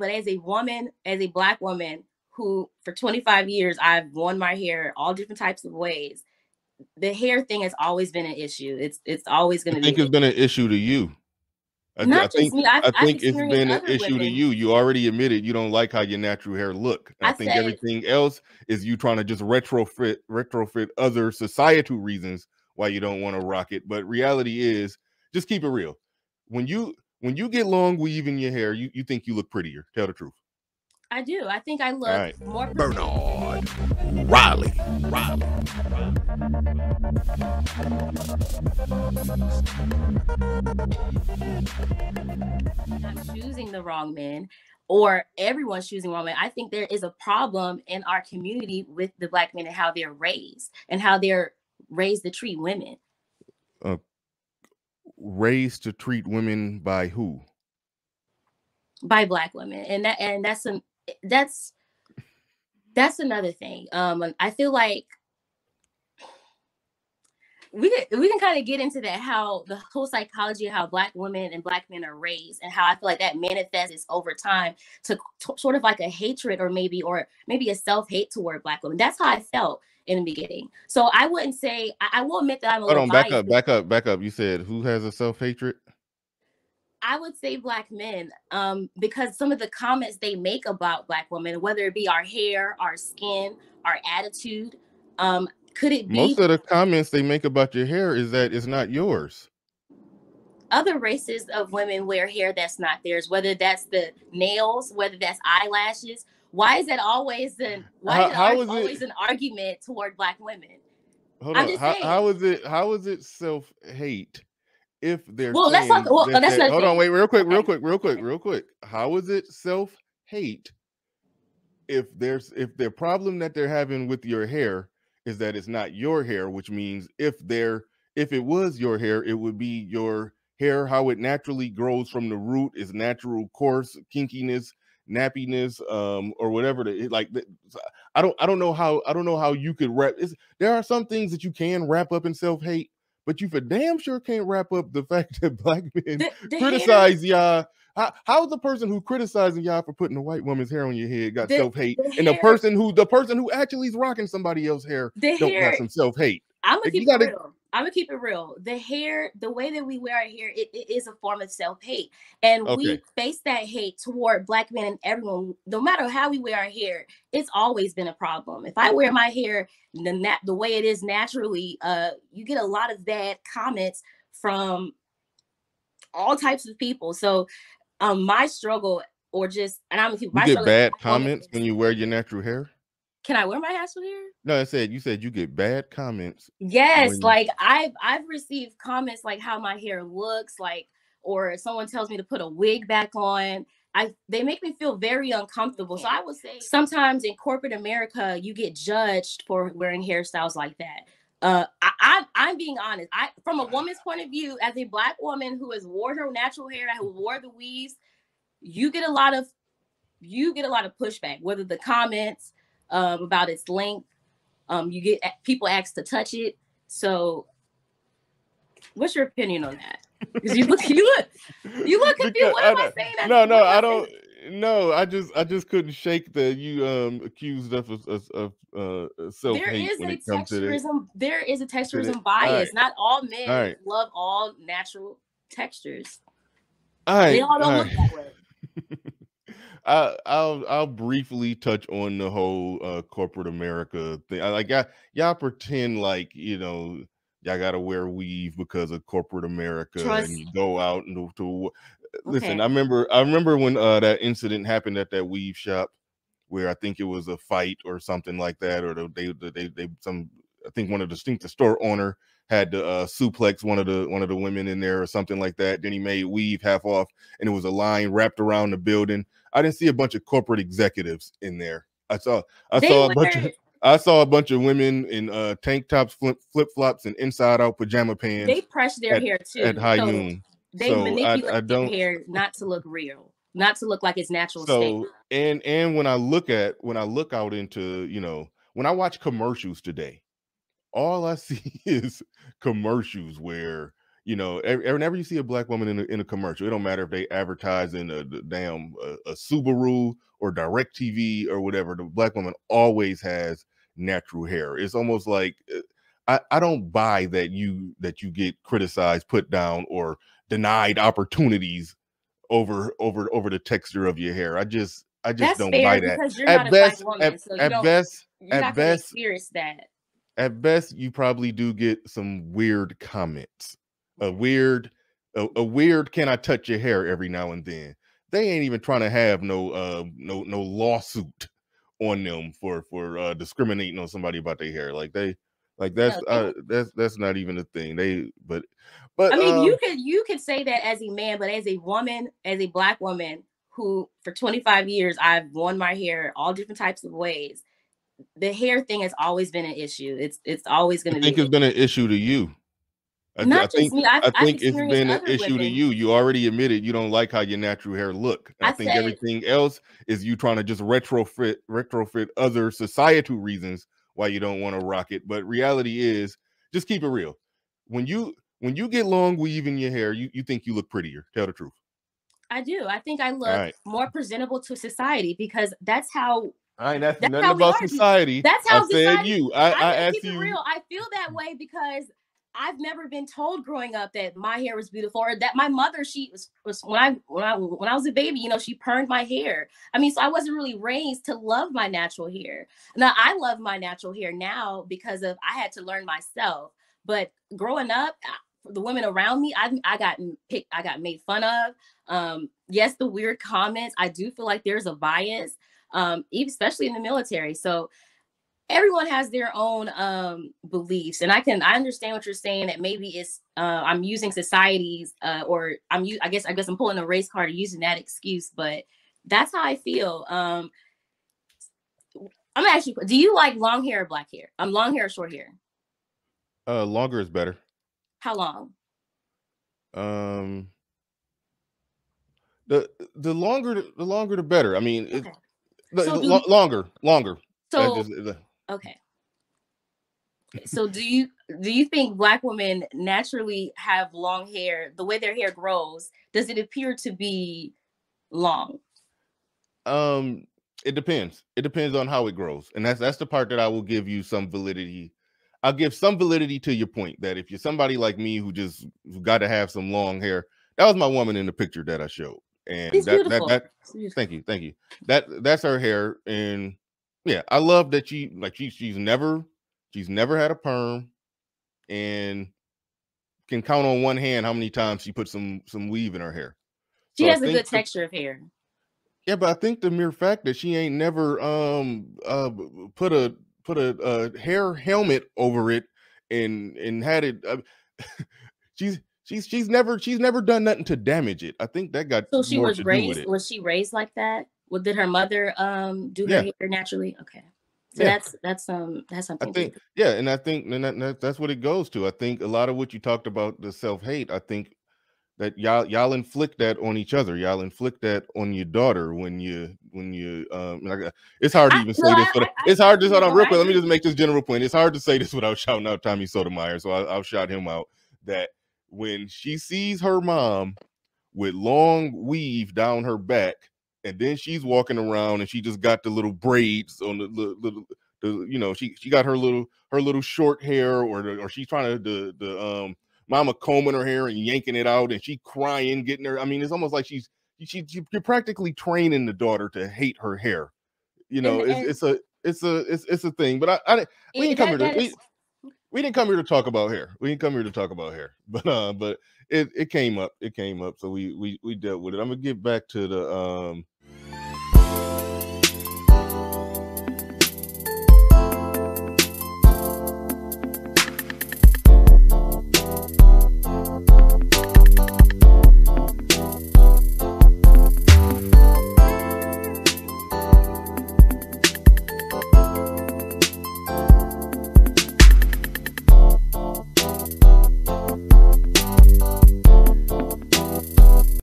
but as a woman, as a Black woman who for 25 years I've worn my hair all different types of ways, the hair thing has always been an issue. It's always going I to be think it's been an issue to you. I not just think me. I've, I I've think it's experienced been an other issue to women. you. You already admitted you don't like how your natural hair look. I I think said, everything else is you trying to just retrofit other societal reasons why you don't want to rock it. But reality is, just keep it real. When you get long weave in your hair, you think you look prettier. Tell the truth. I do. I think I All look right. more Bernard Riley. I'm choosing the wrong men or everyone's choosing the wrong men. I think there is a problem in our community with the Black men and how they're raised and how they're raised to treat women. Uh, Raised to treat women by who? By Black women. And that's another thing. I feel like we can kind of get into that, how the whole psychology of how Black women and Black men are raised, and how I feel like that manifests over time to sort of like a hatred or maybe a self-hate toward Black women. That's how I felt in the beginning. So I wouldn't say, I will admit that I'm a Hold little on, biased. back up. You said who has a self-hatred? I would say Black men, because some of the comments they make about Black women, whether it be our hair, our skin, our attitude, could it be Most of the comments they make about your hair is that it's not yours. other races of women wear hair that's not theirs, whether that's the nails, whether that's eyelashes? Why is that always always an argument toward Black women? Hold I'm on. just saying. How is it self-hate if they're Well, let's talk. saying Well, that's another hold on, thing. wait, real quick, Okay. real quick. How is it self-hate if their problem that they're having with your hair is that it's not your hair, which means if it was your hair, it would be your hair how it naturally grows from the root, is natural coarse kinkiness, nappiness, or whatever I don't know how you could there are some things that you can wrap up in self-hate, but you for damn sure can't wrap up the fact that Black men The criticize y'all. How's the person who criticizing y'all for putting a white woman's hair on your head got self-hate, and the person who actually is rocking somebody else's hair don't got some self-hate? I'm gonna keep it real. I'm gonna keep it real. The hair, the way that we wear our hair, it is a form of self-hate, and we face that hate toward Black men and everyone. No matter how we wear our hair, it's always been a problem. If I wear my hair the way it is naturally, you get a lot of bad comments from all types of people. So, my struggle, or just, and I'm gonna keep my struggle. You get bad comments when you wear your natural hair? Can I wear my natural hair? No, you said you get bad comments. Yes, like I've received comments like how my hair looks, like, or someone tells me to put a wig back on. They make me feel very uncomfortable. So I would say sometimes in corporate America, you get judged for wearing hairstyles like that. I'm being honest. From a woman's point of view, as a Black woman who has worn her natural hair, who wore the weaves, you get a lot of pushback, whether the comments about its length. You get people asked to touch it. So, what's your opinion on that? Because you look confused. What am I saying? No, I don't. No, I just couldn't shake that you accused us of self-hate when it comes to this. There is a texturism bias. Right. Not all men love all natural textures. They all don't look that way. I'll briefly touch on the whole corporate America thing. Y'all pretend like y'all gotta wear weave because of corporate America, and you go out and listen. I remember when that incident happened at that weave shop where I think it was a fight or something like that, or I think one of the store owner had to suplex one of the women in there or something like that. Then he made weave half off, and it was a line wrapped around the building. I didn't see a bunch of corporate executives in there. I saw a bunch of women in tank tops, flip flops, and inside out pajama pants. They press their hair too at high noon. They manipulate their hair not to look real, not to look like its natural state. And when I look out into when I watch commercials today, all I see is commercials where You know, whenever you see a black woman in a commercial, it don't matter if they advertise in a damn a Subaru or DirecTV or whatever. The black woman always has natural hair. It's almost like I don't buy that you get criticized, put down, or denied opportunities over the texture of your hair. I just That's don't fair buy that. because you're not At a black best, woman, so at best, you're not going to experience that. At best, you probably do get some weird comments. A weird, can I touch your hair every now and then. They ain't even trying to have no lawsuit on them for discriminating on somebody about their hair. Like that's not even a thing. But I mean, you could say that as a man, but as a woman, as a black woman who for 25 years I've worn my hair all different types of ways. The hair thing has always been an issue. It's always going to be. I think it's been an issue to you. I think it's been an issue to you. You already admitted you don't like how your natural hair look. I think everything else is you trying to just retrofit other societal reasons why you don't want to rock it. But reality is, just keep it real. When you get long weave in your hair, you think you look prettier. Tell the truth. I do. I think I look more presentable to society because that's how. That's nothing about society. That's how society. You. I asked you. Real. I feel that way because I've never been told growing up that my hair was beautiful, or that my mother, she was when I was a baby, you know, she permed my hair. I mean, so I wasn't really raised to love my natural hair. Now I love my natural hair now because I had to learn myself. But growing up, the women around me, I got made fun of. Yes, the weird comments. I do feel like there's a bias, especially in the military. So everyone has their own beliefs, and I understand what you're saying, that maybe it's I'm using society's or I guess I'm pulling a race card or using that excuse, but that's how I feel. I'm gonna ask you, do you like long hair or black hair? Long hair or short hair? Longer is better. How long? The longer the better. I mean, okay. Longer. So okay. So do you think black women naturally have long hair? The way their hair grows, does it appear to be long? It depends. It depends on how it grows, and that's the part that I will give you some validity. I'll give some validity to your point that if you're somebody like me who got to have some long hair, that was my woman in the picture that I showed, and it's beautiful. Thank you. That's her hair, and yeah, I love that she's never had a perm, and can count on one hand how many times she put some weave in her hair. She has a good texture of hair. Yeah, but I think the mere fact that she ain't never put a hair helmet over it and had it she's never done nothing to damage it. I think that got so she more was to raised do with it. Was she raised like that? Did her mother do her hair naturally? Okay. So that's something. I think and I think that's what it goes to. I think a lot of what you talked about, the self-hate, I think that y'all inflict that on each other. Y'all inflict that on your daughter when you it's hard to even say this, but it's hard to hold on real quick. Let me just make this general point. It's hard to say this without shouting out Tommy Sotomayor, so I'll shout him out. That when she sees her mom with long weave down her back, and then she's walking around and she just got the little braids on the you know, she got her little short hair, or she's trying to the mama combing her hair and yanking it out, and she crying, getting her. I mean, it's almost like you're practically training the daughter to hate her hair. You know, it's a thing. But we didn't come here to we didn't come here to talk about hair. We didn't come here to talk about hair. But it came up. It came up. So we dealt with it. I'm gonna get back to the